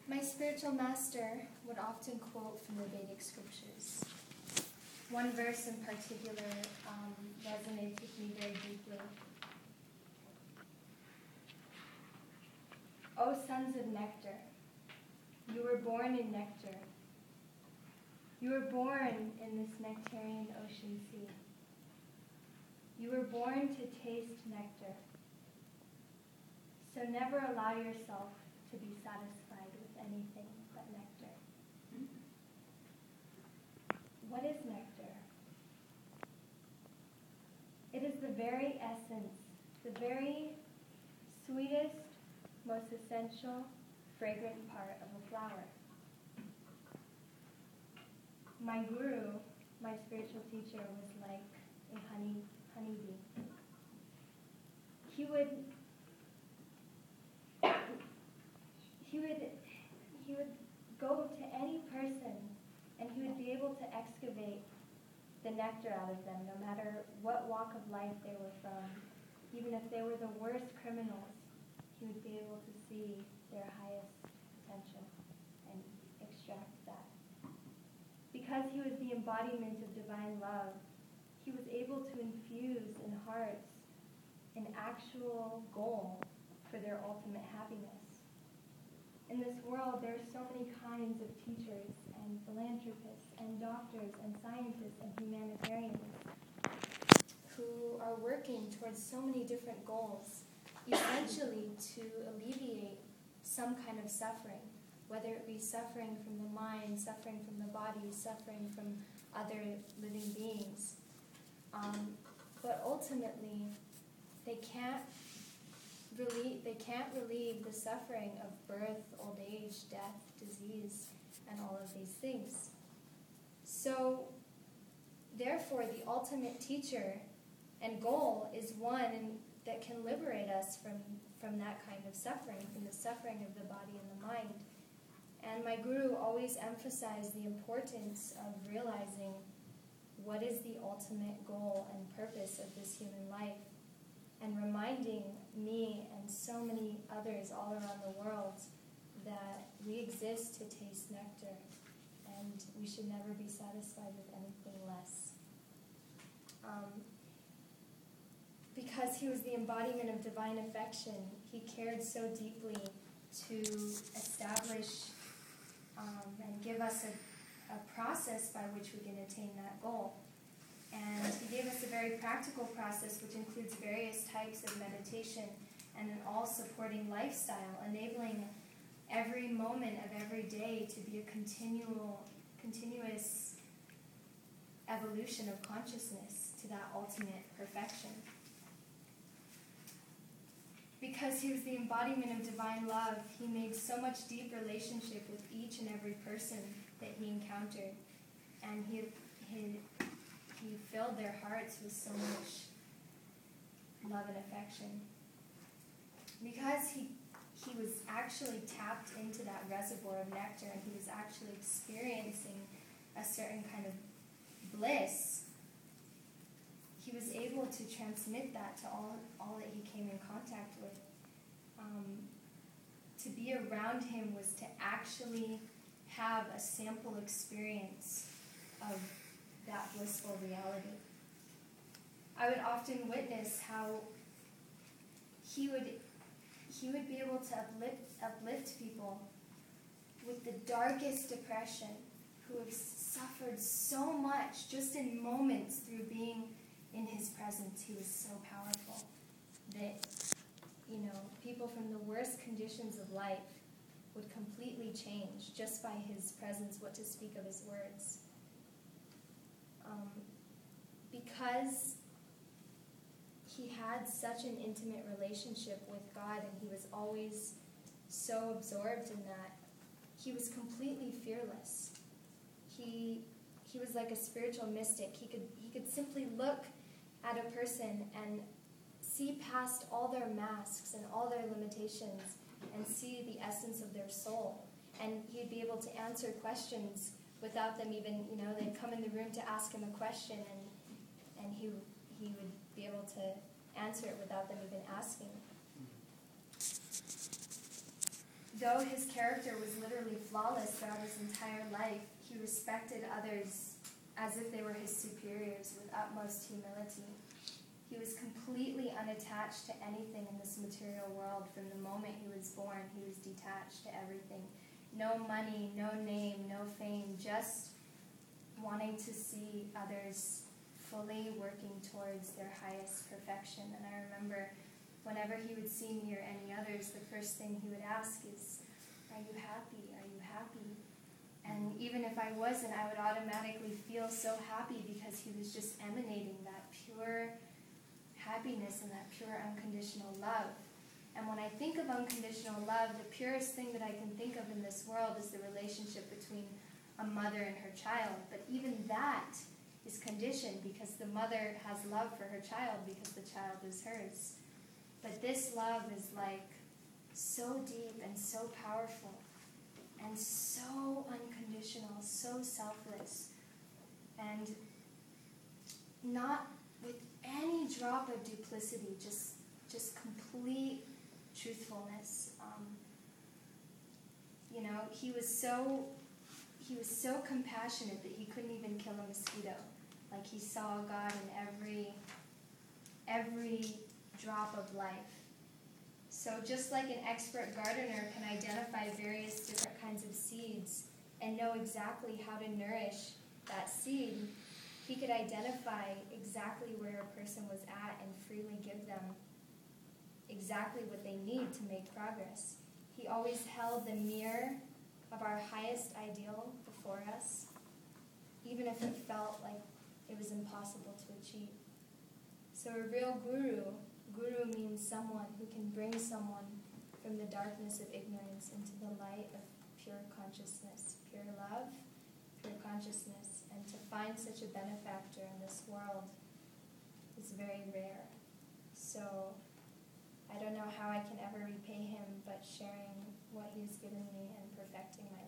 My spiritual master would often quote from the Vedic scriptures. One verse in particular resonates with me very deeply. O sons of nectar, you were born in nectar. You were born in this nectarian ocean sea. You were born to taste nectar. So never allow yourself to be satisfied with anything but nectar. What is nectar? It is the very essence, the very sweetest, most essential, fragrant part of a flower. My guru, my spiritual teacher, was like a honeybee. He would go to any person and he would be able to excavate the nectar out of them, no matter what walk of life they were from. Even if they were the worst criminals, he would be able to see their highest potential and extract that. Because he was the embodiment of divine love, he was able to infuse in hearts an actual goal for their ultimate happiness. In this world, there are so many kinds of teachers and philanthropists and doctors and scientists and humanitarians who are working towards so many different goals, essentially to alleviate some kind of suffering, whether it be suffering from the mind, suffering from the body, suffering from other living beings. But ultimately, they can't relieve the suffering of birth, old age, death, disease, and all of these things. So, therefore, the ultimate teacher and goal is one that can liberate us from that kind of suffering, from the suffering of the body and the mind. And my guru always emphasized the importance of realizing what is the ultimate goal and purpose of this human life, and reminding me and so many others all around the world that we exist to taste nectar, and we should never be satisfied with anything less. Because he was the embodiment of divine affection, he cared so deeply to establish and give us a process by which we can attain that goal. And he gave us a very practical process which includes various types of meditation and an all-supporting lifestyle, enabling every moment of every day to be a continuous evolution of consciousness to that ultimate perfection. Because he was the embodiment of divine love, he made so much deep relationship with each and every person that he encountered. And he filled their hearts with so much love and affection. Because he was actually tapped into that reservoir of nectar, and he was actually experiencing a certain kind of bliss, he was able to transmit that to all that he came in contact with. To be around him was to actually have a sample experience of that blissful reality. I would often witness how he would be able to uplift people with the darkest depression, who have suffered so much just in moments through being in his presence. He was so powerful that, people from the worst conditions of life would completely change just by his presence, what to speak of his words. Because he had such an intimate relationship with God, and he was always so absorbed in that, he was completely fearless. He was like a spiritual mystic. He could simply look at a person and see past all their masks and all their limitations and see the essence of their soul. And he'd be able to answer questions without them even, they'd come in the room to ask him a question, and he would be able to answer it without them even asking. though his character was literally flawless throughout his entire life, he respected others as if they were his superiors with utmost humility. He was completely unattached to anything in this material world. From the moment he was born, he was detached to everything. No money, no name, no fame, just wanting to see others fully working towards their highest perfection. And I remember whenever he would see me or any others, the first thing he would ask is, "Are you happy? Are you happy?" And even if I wasn't, I would automatically feel so happy because he was just emanating that pure happiness and that pure unconditional love. And when I think of unconditional love, the purest thing that I can think of in this world is the relationship between a mother and her child. But even that is conditioned because the mother has love for her child because the child is hers. But this love is like so deep and so powerful and so unconditional, so selfless, and not with any drop of duplicity, just complete truthfulness. He was so compassionate that he couldn't even kill a mosquito. Like he saw God in every drop of life. So just like an expert gardener can identify various different kinds of seeds and know exactly how to nourish that seed, he could identify exactly where a person was at and freely give them exactly what they need to make progress. He always held the mirror of our highest ideal before us, even if it felt like it was impossible to achieve. So a real guru means someone who can bring someone from the darkness of ignorance into the light of pure consciousness, pure love, pure consciousness. And to find such a benefactor in this world is very rare. So I don't know how I can ever repay him, but sharing what he's given me and perfecting my